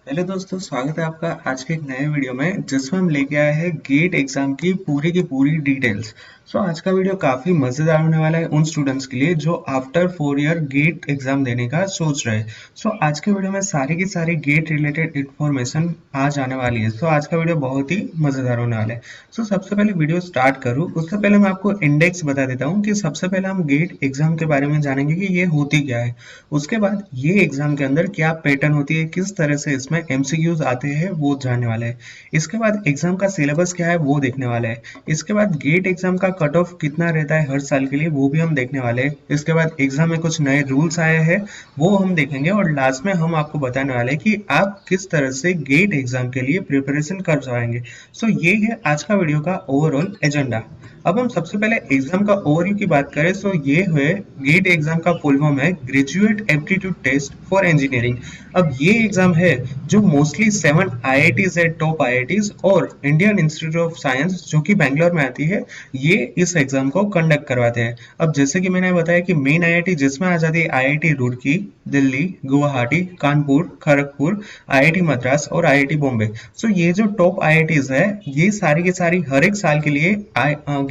Hello दोस्तों, स्वागत है आपका आज के एक नए वीडियो में जिसमें हम लेके आए हैं गेट एग्जाम की पूरी डिटेल्स। आज का वीडियो काफी मजेदार होने वाला है उन स्टूडेंट्स के लिए जो आफ्टर 4 ईयर गेट एग्जाम देने का सोच रहे हैं। आज के वीडियो में सारी की सारी गेट रिलेटेड इंफॉर्मेशन आज आने वाली है। आज का वीडियो बहुत ही मजेदार होने वाला है। सबसे पहले वीडियो स्टार्ट करूँ उससे पहले मैं आपको इंडेक्स बता देता हूँ कि सबसे पहले हम गेट एग्जाम के बारे में जानेंगे कि ये होती क्या है। उसके बाद ये एग्जाम के अंदर क्या पैटर्न होती है, किस तरह से इसमें एमसीक्यूज आते हैं वो जानने वाले हैं। इसके बाद एग्जाम का सिलेबस क्या है वो देखने वाले हैं। इसके बाद गेट एग्जाम का कट ऑफ कितना रहता है हर साल के लिए वो भी हम देखने वाले हैं। इसके बाद एग्जाम में कुछ नए रूल्स आए हैं वो हम देखेंगे और लास्ट में हम आपको बताने वाले हैं कि आप किस तरह से गेट एग्जाम के लिए प्रिपरेशन कर पाएंगे। ये है आज का वीडियो का ओवरऑल एजेंडा। अब हम सबसे पहले एग्जाम का ओवरव्यू की बात करें ये है गेट एग्जाम का फुल फॉर्म है Graduate Aptitude Test for Engineering. अब ये एग्जाम है जो मोस्टली 7 आईआईटीज है, टॉप आईआईटीज और इंडियन इंस्टीट्यूट ऑफ साइंस जो कि बैंगलोर में आती है, ये इस एग्जाम को कंडक्ट करवाते हैं। अब जैसे कि मैंने बताया कि मेन आईआईटी जिसमें आ जाती है आईआईटी रुड़की, दिल्ली, गुवाहाटी, कानपुर, खड़गपुर, आईआईटी मद्रास और आईआईटी बॉम्बे। ये जो टॉप आईआईटीज है ये सारी की सारी हर एक साल के लिए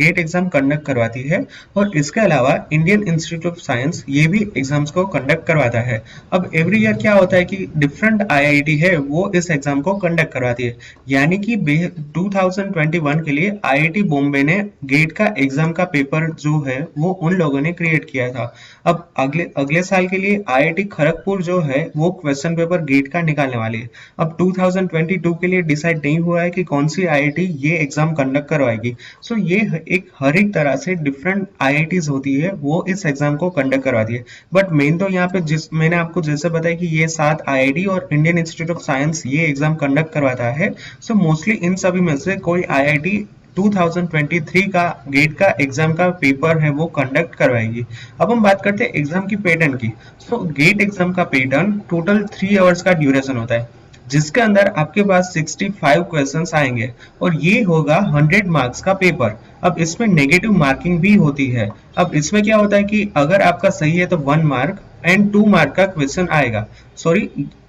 गेट एग्जाम कंडक्ट करवाती है और इसके अलावा इंडियन इंस्टीट्यूट ऑफ साइंस ये भी एग्जाम्स को कंडक्ट करवाता है। अब एवरी ईयर क्या होता है कि डिफरेंट आईआईटी है वो इस एग्जाम को कंडक्ट करवाती है, यानी कि 2021 के लिए आईआईटी बॉम्बे ने गेट का एग्जाम का पेपर जो है वो उन लोगों ने क्रिएट किया था। अब अगले अगले साल के लिए आईआईटी खड़गपुर जो है वो क्वेश्चन पेपर गेट का निकालने वाली है। अब 2022 के लिए डिसाइड नहीं हुआ है कि कौन सी आईआईटी ये एग्जाम कंडक्ट करवाएगी। ये एक हर एक तरह से डिफरेंट आईआईटीज होती है वो इस एग्जाम को कंडक्ट करवाती है। बट मेन तो यहाँ पे जिस मैंने आपको जैसे बताया कि ये 7 आईआईटी और इंडियन इंस्टीट्यूट ऑफ साइंस ये एग्जाम कंडक्ट करवाता है। मोस्टली इन सभी में से कोई आईआईटी 2023 का गेट का एग्जाम का पेपर है वो कंडक्ट करवाएगी। अब हम बात करते हैं एग्जाम की पैटर्न की। गेट एग्जाम का पैटर्न टोटल 3 आवर्स का ड्यूरेशन होता है जिसके अंदर आपके पास 65 क्वेश्चंस आएंगे और ये होगा 100 मार्क्स का पेपर। अब इसमें नेगेटिव मार्किंग भी होती है। अब इसमें क्या होता है कि अगर आपका सही है तो 1 मार्क एंड 2 मार्क का क्वेश्चन आएगा। सॉरी,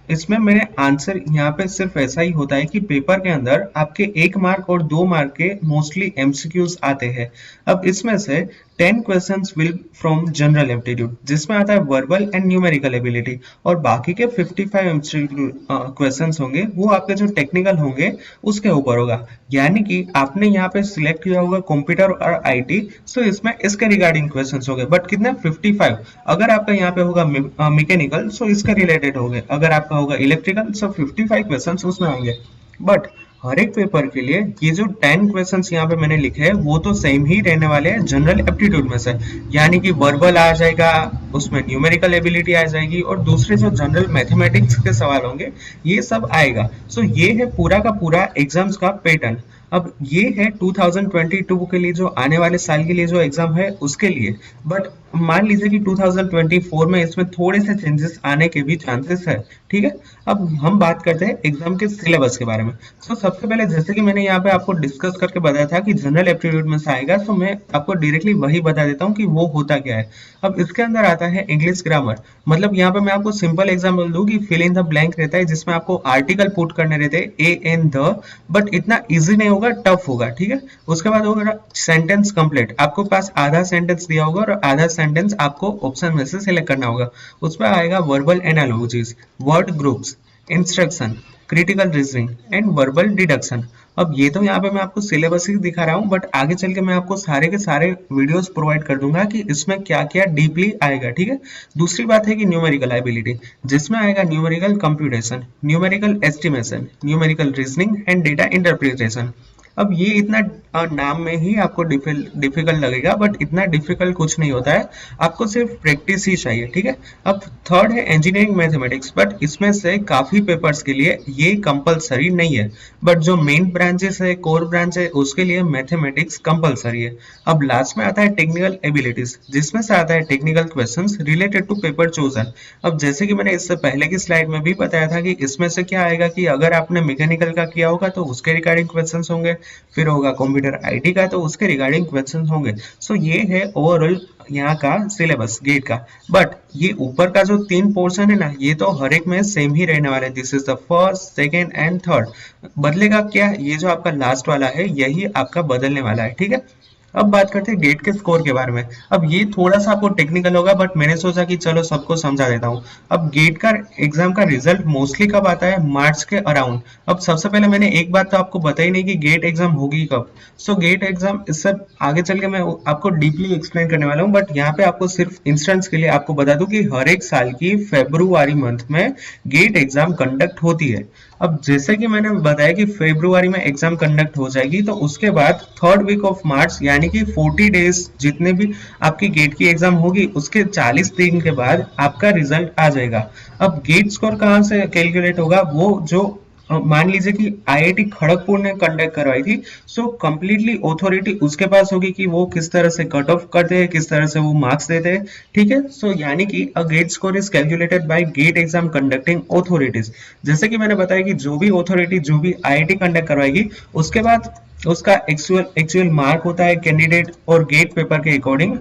इसमें मेरे आंसर यहाँ पे सिर्फ ऐसा ही होता है कि पेपर के अंदर आपके 1 मार्क और 2 मार्क के मोस्टली एमसीक्यूज आते हैं। अब इसमें से 10 questions will from general aptitude जिसमें आता है वर्बल एंड न्यूमेरिकल एबिलिटी और बाकी के 55 एमसीक्यू क्वेश्चंस होंगे वो आपके जो टेक्निकल होंगे उसके ऊपर होगा। यानी कि आपने यहाँ पे सिलेक्ट किया होगा कंप्यूटर और आईटी, इसमें इसके रिगार्डिंग क्वेश्चंस होंगे। बट कितने 55। अगर आपका यहाँ पे होगा मैकेनिकल इसके रिलेटेड होंगे, अगर आपका होगा इलेक्ट्रिकल 55 क्वेश्चंस उसमें आएंगे। बट हर एक पेपर के लिए ये जो 10 क्वेश्चंस यहाँ पे मैंने लिखे हैं वो तो सेम ही रहने वाले हैं जनरल एप्टीट्यूड में से, यानी कि वर्बल आ जाएगा, उसमें न्यूमेरिकल एबिलिटी आ जाएगी और दूसरे जो जनरल मैथमेटिक्स के सवाल होंगे ये सब आएगा। ये है पूरा का पूरा एग्जाम्स का पैटर्न। अब ये है 2022 के लिए जो आने वाले साल के लिए जो एग्जाम है उसके लिए। बट मान लीजिए कि 2024 में इसमें थोड़े से चेंजेस आने के भी चांसेस है। ठीक है, अब हम बात करते हैं एग्जाम के सिलेबस के बारे में। सबसे पहले जैसे कि मैंने यहाँ पे आपको डिस्कस करके बताया था कि जनरल एप्टीट्यूड में से आएगा, मैं आपको डायरेक्टली वही बता देता हूँ कि वो होता क्या है। अब इसके अंदर आता है इंग्लिश ग्रामर। मतलब यहाँ पे मैं आपको सिंपल एग्जाम्पल दूं कि फिल इन द ब्लैंक रहता है जिसमें आपको आर्टिकल पुट करने रहते हैं ए एन द, बट इतना इजी नहीं होगा, टफ होगा। ठीक है, उसके बाद होगा सेंटेंस कंप्लीट। आपको पास आधा सेंटेंस दिया होगा और आधा सेंटेंस आपको ऑप्शन में से सिलेक्ट करना होगा। उसमें आएगा verbal analogies, word groups, instruction, critical reasoning and verbal deduction. अब ये तो यहाँ पे मैं आपको सिलेबस ही दिखा रहा हूँ, बट आगे चल के मैं आपको सारे के सारे वीडियोस प्रोवाइड कर दूंगा कि इसमें क्या क्या डीपली आएगा। ठीक है, दूसरी बात है कि न्यूमेरिकल एबिलिटी जिसमें आएगा numerical computation, numerical estimation, numerical reasoning and data interpretation. अब ये इतना नाम में ही आपको डिफिकल्ट लगेगा, बट इतना डिफिकल्ट कुछ नहीं होता है, आपको सिर्फ प्रैक्टिस ही चाहिए। ठीक है, अब थर्ड है इंजीनियरिंग मैथमेटिक्स, बट इसमें से काफी पेपर्स के लिए ये कंपलसरी नहीं है, बट जो मेन ब्रांचेस है, कोर ब्रांच है, उसके लिए मैथमेटिक्स कंपलसरी है। अब लास्ट में आता है टेक्निकल एबिलिटीज जिसमें से आता है technical questions related to paper chosen. अब जैसे कि मैंने इससे पहले की स्लाइड में भी बताया था कि इसमें से क्या आएगा कि अगर आपने मैकेनिकल का किया होगा तो उसके रिगार्डिंग क्वेश्चंस होंगे, फिर होगा कंप्यूटर आईटी का तो उसके रिगार्डिंग क्वेश्चन होंगे। ये है ओवरऑल यहाँ का सिलेबस गेट का। बट ये ऊपर का जो 3 पोर्शन है ना, ये तो हर एक में सेम ही रहने वाला है। This is the first, second and third. बदलेगा क्या, ये जो आपका लास्ट वाला है यही आपका बदलने वाला है, ठीक है। अब बात करते हैं गेट के स्कोर के बारे में। अब ये थोड़ा सा आपको टेक्निकल होगा, बट मैंने सोचा कि चलो सबको समझा देता हूँ। अब गेट का एग्जाम का रिजल्ट मोस्टली कब आता है, मार्च के अराउंड। अब सबसे पहले मैंने एक बात तो आपको बताई नहीं कि गेट एग्जाम होगी कब। सो गेट एग्जाम इससे आगे चल के मैं आपको डीपली एक्सप्लेन करने वाला हूँ, बट यहाँ पे आपको सिर्फ इंस्टेंस के लिए आपको बता दूं कि हर एक साल की फेब्रुआरी मंथ में गेट एग्जाम कंडक्ट होती है। अब जैसे कि मैंने बताया कि फेब्रुआरी में एग्जाम कंडक्ट हो जाएगी, तो उसके बाद थर्ड वीक ऑफ मार्च यानी कि 40 डेज जितने भी आपकी गेट की एग्जाम होगी, उसके 40 दिन के बाद आपका रिजल्ट आ जाएगा। अब गेट स्कोर कहाँ से कैलकुलेट होगा, वो जो मान लीजिए कि आईआईटी खड़गपुर ने कंडक्ट करवाई थी, सो कंप्लीटली ऑथोरिटी उसके पास होगी कि वो किस तरह से कट ऑफ करते हैं, किस तरह से वो मार्क्स देते हैं, ठीक है। सो यानी कि a GATE score is calculated by GATE exam conducting authorities. जैसे कि मैंने बताया कि जो भी ऑथोरिटी जो भी आईआईटी कंडक्ट करवाएगी, उसके बाद उसका एक्चुअल मार्क होता है कैंडिडेट, और गेट पेपर के अकॉर्डिंग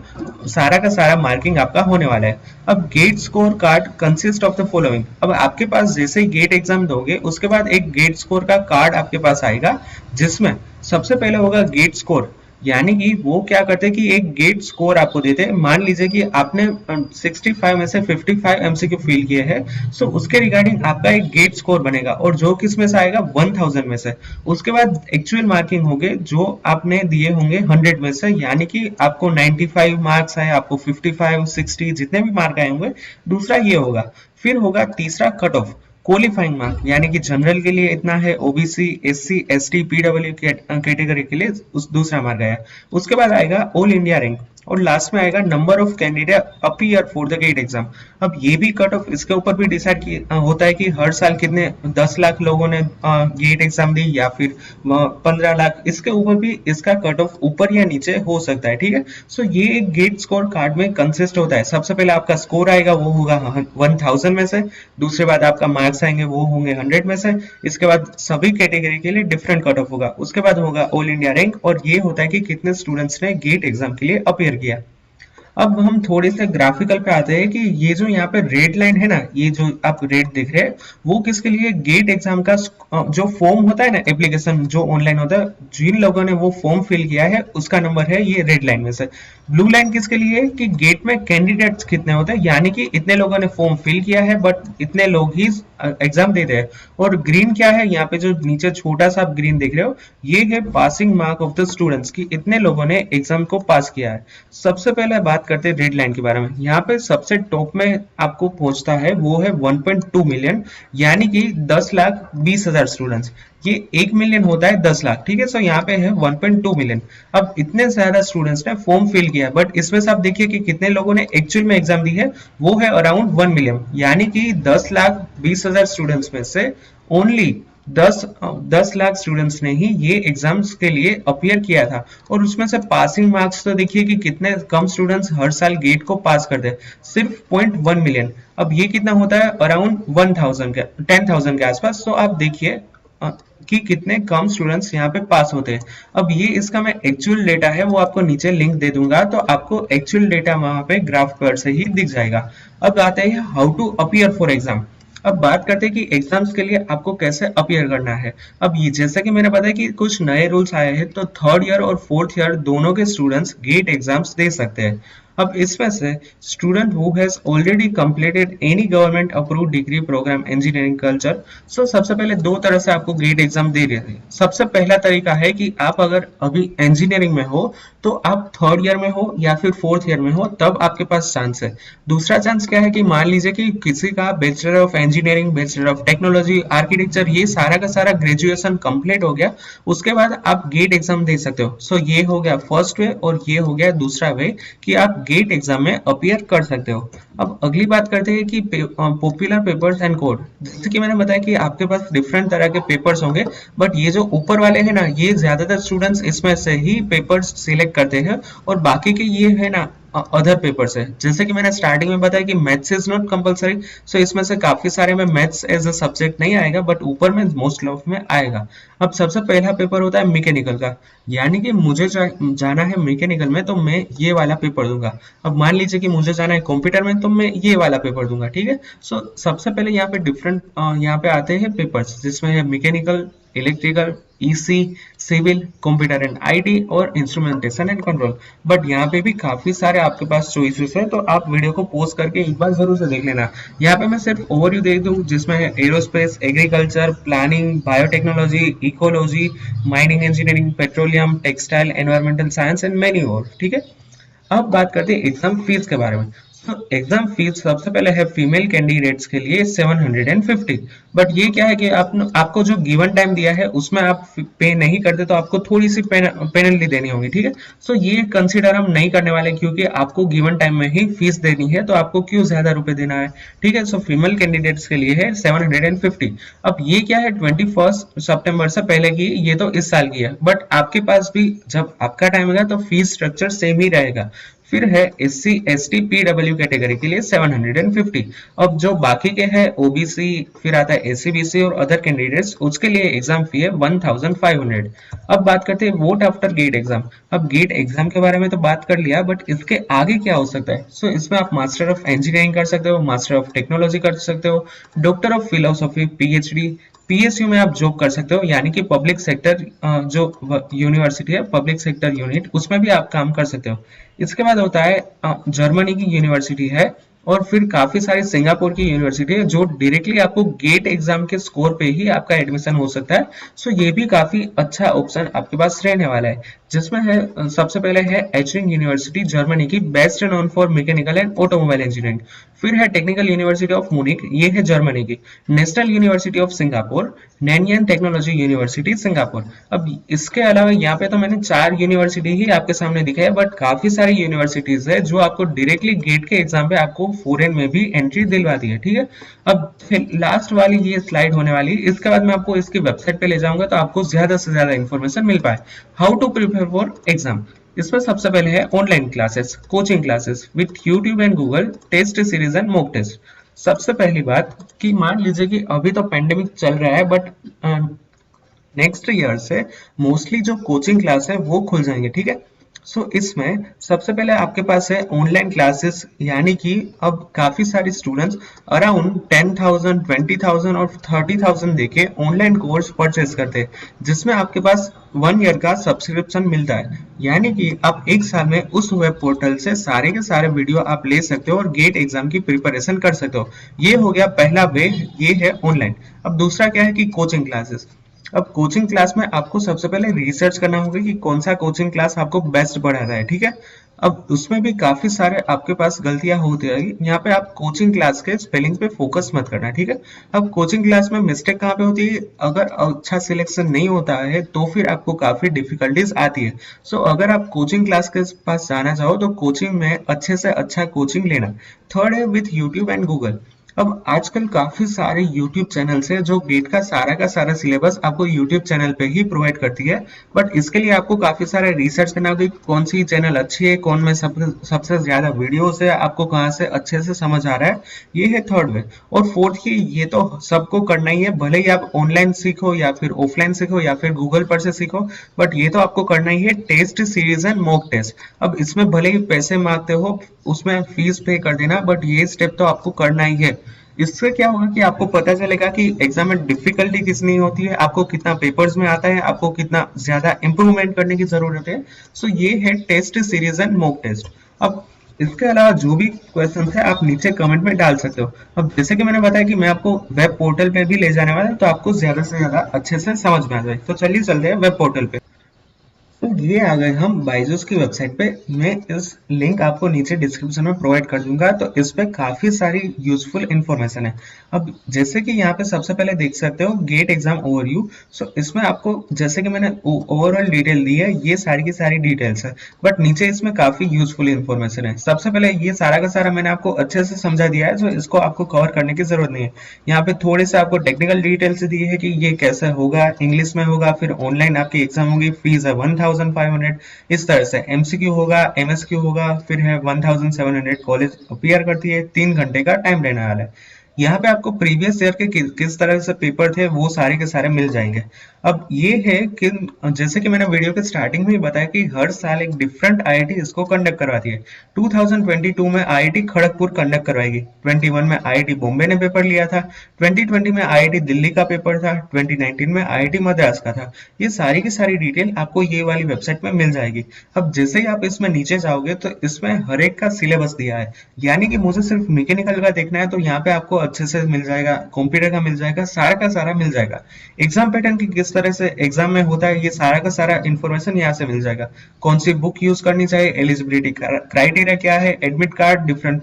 सारा का सारा मार्किंग आपका होने वाला है। अब GATE score card consist of the following. अब आपके पास जैसे ही गेट एग्जाम दोगे, उसके बाद एक गेट स्कोर का कार्ड आपके पास आएगा, जिसमें सबसे पहले होगा गेट स्कोर। यानी कि वो क्या करते हैं कि एक गेट स्कोर आपको देते हैं। मान लीजिए कि आपने 65 में से 55 एमसीक्यू फिल किए हैं, सो उसके रिगार्डिंग आपका एक गेट स्कोर बनेगा, और जो किस में से आएगा, 1000 में से। उसके बाद एक्चुअल मार्किंग होंगे जो आपने दिए होंगे 100 में से, यानी कि आपको 95 मार्क्स आए, आपको 55 60 जितने भी मार्क आए होंगे, दूसरा ये होगा। फिर होगा तीसरा कट ऑफ क्वालिफाइंग मार्क, यानी कि जनरल के लिए इतना है, OBC SC ST PW category के लिए उस दूसरा मार्क आया। उसके बाद आएगा ऑल इंडिया रैंक, और लास्ट में आएगा number of candidate appear for the GATE exam. अब ये भी कट ऑफ इसके ऊपर भी डिसाइड होता है कि हर साल कितने 10 लाख लोगों ने गेट एग्जाम दी, या फिर 15 लाख, इसके ऊपर भी इसका कट ऑफ ऊपर या नीचे हो सकता है, ठीक है। सो ये एक गेट स्कोर कार्ड में कंसिस्ट होता है। सबसे पहले आपका स्कोर आएगा, वो होगा 1000 में से। दूसरे बाद आपका मार्क्स आएंगे, वो होंगे 100 में से। इसके बाद सभी कैटेगरी के लिए डिफरेंट कट ऑफ होगा। उसके बाद होगा ऑल इंडिया रैंक, और ये होता है कि कितने स्टूडेंट्स ने गेट एग्जाम के लिए अपियर किया। अब हम थोड़े से ग्राफिकल पे आते हैं कि ये जो यहाँ पे रेड लाइन है ना, ये जो आप रेड देख रहे हैं, वो किसके लिए, गेट एग्जाम का जो फॉर्म होता है ना, एप्लीकेशन जो ऑनलाइन होता है, जिन लोगों ने वो फॉर्म फिल किया है उसका नंबर है ये रेड लाइन में से। ब्लू लाइन किसके लिए है कि गेट में कैंडिडेट्स कितने होते हैं, यानी कि इतने लोगों ने फॉर्म फिल किया है बट इतने लोग ही एग्जाम दे रहे हैं। और ग्रीन क्या है, यहाँ पे जो नीचे छोटा सा आप ग्रीन देख रहे हो, ये है passing mark of the students की इतने लोगों ने एग्जाम को पास किया है। सबसे पहले बात करते हैं रेड लाइन के बारे में। यहाँ पे सबसे टॉप में आपको पहुंचता है वो है 1.2 मिलियन, यानी कि 10,20,000 स्टूडेंट्स। ये 1 मिलियन होता है 10 लाख, ठीक है। सो यहाँ पे है 1.2 मिलियन। अब इतने ज्यादा स्टूडेंट्स ने फॉर्म फिल किया, बट इसमें से आप देखिए कि कितने लोगों ने एक्चुअल में एग्जाम दी है, वो है अराउंड 1 मिलियन, यानी कि 10,20,000 स्टूडेंट्स में से ओनली 10 लाख स्टूडेंट्स ने ही ये एग्जाम्स के लिए अपियर किया था। और उसमें से पासिंग मार्क्स तो देखिए कि कितने कम स्टूडेंट्स हर साल गेट को पास करते हैं, सिर्फ 0.1 मिलियन। अब ये कितना होता है, अराउंड 10,000 के आसपास। तो आप देखिए कि कितने कम स्टूडेंट्स यहाँ पे पास होते हैं। अब ये इसका मैं एक्चुअल डेटा है, वो आपको नीचे लिंक दे दूंगा, तो आपको एक्चुअल डेटा वहां पे ग्राफ पर से ही दिख जाएगा। अब आते हैं how to appear for exam. अब बात करते हैं कि एग्जाम्स के लिए आपको कैसे अपियर करना है। अब ये जैसा कि मैंने बताया कि कुछ नए रूल्स आए हैं, तो थर्ड ईयर और फोर्थ ईयर दोनों के स्टूडेंट्स गेट एग्जाम्स दे सकते हैं। अब इसमें से student who has already completed any government approved degree program engineering culture. So सबसे पहले दो तरह से आपको गेट एग्जाम दे रहे हैं। सबसे पहला तरीका है कि आप अगर अभी इंजीनियरिंग में हो, तो आप थर्ड ईयर में हो या फिर फोर्थ ईयर में हो, तब आपके पास चांस है। दूसरा चांस क्या है कि मान लीजिए कि किसी का bachelor of engineering, bachelor of technology, architecture, ये सारा का सारा ग्रेजुएशन कंप्लीट हो गया, उसके बाद आप गेट एग्जाम दे सकते हो। सो ये हो गया फर्स्ट वे, और ये हो गया दूसरा वे कि आप गेट एग्जाम में अपियर कर सकते हो। अब अगली बात करते हैं कि पॉपुलर पेपर्स एंड कोड। जैसे कि मैंने बताया कि आपके पास डिफरेंट तरह के पेपर्स होंगे, बट ये जो ऊपर वाले हैं ना, ये ज्यादातर स्टूडेंट्स इसमें से ही पेपर्स सिलेक्ट करते हैं, और बाकी के ये है ना अदर पेपर्स है। जैसे कि मैंने स्टार्टिंग में बताया कि मैथ्स इज नॉट कंपलसरी, सो इसमें से काफी सारे में मैथ्स एज अ सब्जेक्ट नहीं आएगा, बट ऊपर में मोस्ट ऑफ में आएगा। अब सबसे पहला पेपर होता है मैकेनिकल का, यानी कि मुझे जाना है मैकेनिकल में तो मैं ये वाला पेपर दूंगा। अब मान लीजिए कि मुझे जाना है कंप्यूटर में तो मैं ये वाला पेपर दूंगा, ठीक है। सो सबसे पहले यहाँ पे डिफरेंट यहाँ पे आते हैं पेपर्स, जिसमें है mechanical, electrical, EC, civil, computer and IT और इंस्ट्रूमेंटेशन एंड कंट्रोल। बट यहाँ पे भी काफी सारे आपके पास चॉइसेस है, तो आप वीडियो को पॉज करके एक बार जरूर से देख लेना। यहाँ पे मैं सिर्फ ओवरव्यू दे दूं, जिसमें है aerospace, agriculture, planning, biotechnology, ecology, mining engineering, petroleum, textile, environmental science and many और, ठीक है। अब बात करते हैं एग्जाम फीस के बारे में। तो एग्जाम फीस सबसे पहले है फीमेल कैंडिडेट्स के लिए 750। बट ये क्या है कि आपको जो गिवन टाइम दिया है उसमें आप पे नहीं करते तो आपको थोड़ी सी पेनल्टी देनी होगी, ठीक है। सो ये कंसीडर हम नहीं करने वाले, क्योंकि आपको गिवन टाइम में ही फीस देनी है, तो आपको क्यों ज्यादा रुपए देना है, ठीक है। सो फीमेल कैंडिडेट्स के लिए है 750। अब ये क्या है, 21 सितंबर से पहले की, ये तो इस साल की है, बट आपके पास भी जब आपका टाइम होगा तो फीस स्ट्रक्चर सेम ही रहेगा। फिर है एससी एसटी पीडब्ल्यू कैटेगरी के लिए 750। अब जो बाकी के हैं ओबीसी, फिर आता है एससी बीसी और अदर कैंडिडेट्स, उसके लिए एग्जाम फी है 1500। अब बात करते हैं वोट आफ्टर गेट एग्जाम। अब गेट एग्जाम के बारे में तो बात कर लिया, बट इसके आगे क्या हो सकता है। सो इसमें आप मास्टर ऑफ इंजीनियरिंग कर सकते हो, मास्टर ऑफ टेक्नोलॉजी कर सकते हो, doctor of philosophy, PhD, PSU में आप जॉब कर सकते हो, यानी कि पब्लिक सेक्टर जो यूनिवर्सिटी है, पब्लिक सेक्टर यूनिट, उसमें भी आप काम कर सकते हो। इसके बाद होता है जर्मनी की यूनिवर्सिटी है, और फिर काफी सारी सिंगापुर की यूनिवर्सिटी है, जो डायरेक्टली आपको गेट एग्जाम के स्कोर पे ही आपका एडमिशन हो सकता है। सो ये भी काफी अच्छा ऑप्शन आपके पास रहने वाला है, जिसमें है सबसे पहले है एचरिंग यूनिवर्सिटी जर्मनी की, best known for mechanical and automobile engineering. फिर है टेक्निकल यूनिवर्सिटी ऑफ म्यूनिख, ये है जर्मनी की। National University of Singapore, Nanyang Technology University Singapore. अब इसके अलावा यहाँ पे तो मैंने 4 यूनिवर्सिटी ही आपके सामने दिखा है, बट काफी सारी यूनिवर्सिटीज है जो आपको डायरेक्टली गेट के एग्जाम पे आपको फॉरेन में भी एंट्री दिलवाती है, ठीक है। अब लास्ट वाली ये स्लाइड होने वाली, इसके बाद मैं आपको इसकी वेबसाइट पे ले जाऊंगा तो आपको ज्यादा से ज्यादा इंफॉर्मेशन मिल पाए। How to prepare for exam. इसमें सबसे पहले है online classes, coaching classes with YouTube and Google, test series and mock test. सबसे पहली बात कि मान लीजिए कि अभी तो पेंडेमिक चल रहा है, बट नेक्स्ट ईयर से मोस्टली जो कोचिंग क्लास है वो खुल जाएंगे, ठीक है। सो इसमें सबसे पहले आपके पास है ऑनलाइन क्लासेस, यानी कि अब काफी सारे स्टूडेंट्स अराउंड 10,000, 20,000 और 30,000 देके ऑनलाइन कोर्स परचेज करते हैं, जिसमें आपके पास 1 ईयर का सब्सक्रिप्शन मिलता है, यानी कि आप एक साल में उस वेब पोर्टल से सारे के सारे वीडियो आप ले सकते हो और गेट एग्जाम की प्रिपरेशन कर सकते हो। ये हो गया पहला वे, ये है ऑनलाइन। अब दूसरा क्या है कि कोचिंग क्लासेस। अब कोचिंग क्लास में आपको सबसे पहले रिसर्च करना होगा कि कौन सा कोचिंग क्लास आपको बेस्ट पढ़ाता है, ठीक है। अब उसमें भी काफी सारे आपके पास गलतियां होती है, यहाँ पे आप कोचिंग क्लास के स्पेलिंग पे फोकस मत करना, ठीक है। अब कोचिंग क्लास में मिस्टेक कहाँ पे होती है, अगर अच्छा सिलेक्शन नहीं होता है तो फिर आपको काफी डिफिकल्टीज आती है। सो अगर आप कोचिंग क्लास के पास जाना चाहो तो कोचिंग में अच्छे से अच्छा कोचिंग लेना। थर्ड है विथ यूट्यूब एंड गूगल। अब आजकल काफी सारे YouTube चैनल्स है जो गेट का सारा सिलेबस आपको YouTube चैनल पे ही प्रोवाइड करती है, बट इसके लिए आपको काफी सारे रिसर्च करना होगा कि कौन सी चैनल अच्छी है, कौन में सबसे ज्यादा वीडियोस है, आपको कहाँ से अच्छे से समझ आ रहा है। ये है थर्ड वे। और फोर्थ की, ये तो सबको करना ही है, भले ही आप ऑनलाइन सीखो या फिर ऑफलाइन सीखो या फिर गूगल पर से सीखो, बट ये तो आपको करना ही है, test series and mock test. अब इसमें भले ही पैसे मांगते हो, उसमें फीस पे कर देना, बट ये स्टेप तो आपको करना ही है। इससे क्या होगा कि आपको पता चलेगा कि एग्जाम में डिफिकल्टी कितनी होती है, आपको कितना पेपर्स में आता है, आपको कितना ज्यादा इंप्रूवमेंट करने की जरूरत है। सो ये है test series and mock test. अब इसके अलावा जो भी क्वेश्चन है आप नीचे कमेंट में डाल सकते हो। अब जैसे कि मैंने बताया कि मैं आपको वेब पोर्टल पे भी ले जाने वाला हूं, तो आपको ज्यादा से ज्यादा अच्छे से समझ में आ जाए। तो चलिए चलते हैं वेब पोर्टल पे। तो ये आ गए हम बायजूस की वेबसाइट पे। मैं इस लिंक आपको नीचे डिस्क्रिप्शन में प्रोवाइड कर दूंगा, तो इस पे काफी सारी यूजफुल इंफॉर्मेशन है। अब जैसे कि यहाँ पे सबसे पहले देख सकते हो गेट एग्जाम ओवरव्यू। सो इसमें आपको जैसे कि मैंने ओवरऑल डिटेल दी है, ये सारी की सारी डिटेल्स है, बट नीचे इसमें काफी यूजफुल इंफॉर्मेशन है। सबसे पहले ये सारा का सारा मैंने आपको अच्छे से समझा दिया है, तो इसको आपको कवर करने की जरूरत नहीं है। यहाँ पे थोड़े से आपको टेक्निकल डिटेल्स दी है कि ये कैसे होगा, इंग्लिश में होगा, फिर ऑनलाइन आपकी एग्जाम होगी, फीस है 1000, 2500, इस तरह से MCQ होगा, MSQ होगा, फिर है 1700। कॉलेज अपीयर करती है, 3 घंटे का टाइम रहने वाला है। यहाँ पे आपको प्रीवियस ईयर के किस तरह से पेपर थे वो सारे के सारे मिल जाएंगे। अब ये है कि जैसे कि मैंने वीडियो के स्टार्टिंग में ही बताया कि हर साल एक डिफरेंट IIT इसको कंडक्ट करवाती है। 2022 में IIT खड़गपुर कंडक्ट करवाएगी, 21 में IIT बॉम्बे ने पेपर लिया था, 2020 में IIT दिल्ली का पेपर था, 2019 में IIT मद्रास का था। ये सारी की सारी डिटेल आपको ये वाली वेबसाइट में मिल जाएगी। अब जैसे ही आप इसमें नीचे जाओगे तो इसमें हर एक का सिलेबस दिया है, यानी कि मुझे सिर्फ मैकेनिकल का देखना है तो यहाँ पे आपको अच्छे से मिल जाएगा, कंप्यूटर का मिल जाएगा, सारा का सारा मिल जाएगा। एग्जाम पैटर्न की किस तरह से एग्जाम में होता है ये सारा का सारा इंफॉर्मेशन यहाँ से मिल जाएगा। कौन सी बुक यूज करनी चाहिए, एलिजिबिलिटी क्राइटेरिया क्या है, एडमिट कार्ड डिफरेंट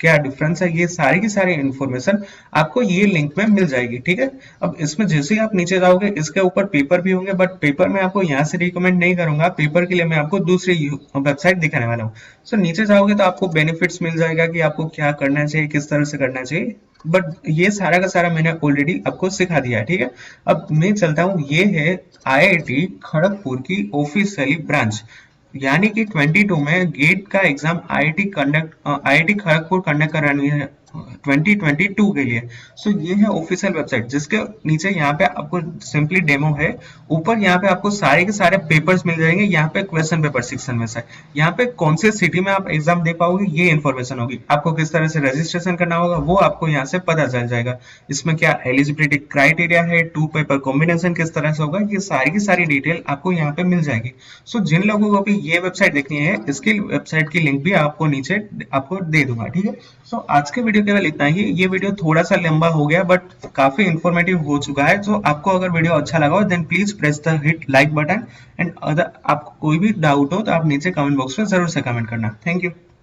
क्या डिफरेंस है, ये सारी की सारी इंफॉर्मेशन आपको ये लिंक में मिल जाएगी। ठीक है, अब इसमें जैसे ही आप नीचे जाओगे इसके ऊपर पेपर भी होंगे, बट पेपर मैं आपको यहाँ से रिकमेंड नहीं करूंगा, पेपर के लिए मैं आपको दूसरी वेबसाइट दिखाने वाला हूँ। सो नीचे जाओगे तो आपको बेनिफिट्स मिल जाएगा कि आपको क्या करना चाहिए, किस तरह से करना चाहिए, बट ये सारा का सारा मैंने ऑलरेडी आपको सिखा दिया है। ठीक है, अब मैं चलता हूँ, ये है IIT खड़गपुर की ऑफिशियली ब्रांच, यानी कि 22 में गेट का एग्जाम IIT खड़गपुर कंडक्ट करानी है 2022 के लिए। सो ये है ऑफिशियल वेबसाइट, जिसके नीचे यहाँ पे आपको सिंपली डेमो है, ऊपर यहाँ पे आपको सारे के सारे पेपर्स मिल जाएंगे। यहाँ पे क्वेश्चन पेपर सेक्शन में से यहाँ पे कौन से सिटी में आप एग्जाम दे पाओगे ये इन्फॉर्मेशन होगी, आपको किस तरह से रजिस्ट्रेशन करना होगा वो आपको यहाँ से पता चल जाएगा। इसमें क्या एलिजिबिलिटी क्राइटेरिया है, 2 पेपर कॉम्बिनेशन किस तरह से होगा, ये सारी की सारी डिटेल आपको यहाँ पे मिल जाएगी। सो जिन लोगों को भी ये वेबसाइट देखनी है, इसकी वेबसाइट की लिंक भी आपको नीचे आपको दे दूंगा। ठीक है, सो आज के वीडियो केवल इतना ही। ये वीडियो थोड़ा सा लंबा हो गया बट काफी इंफॉर्मेटिव हो चुका है। तो आपको अगर वीडियो अच्छा लगा हो then please press the hit like button, and अगर आपको कोई भी डाउट हो तो आप नीचे कमेंट बॉक्स में जरूर से कमेंट करना। Thank you.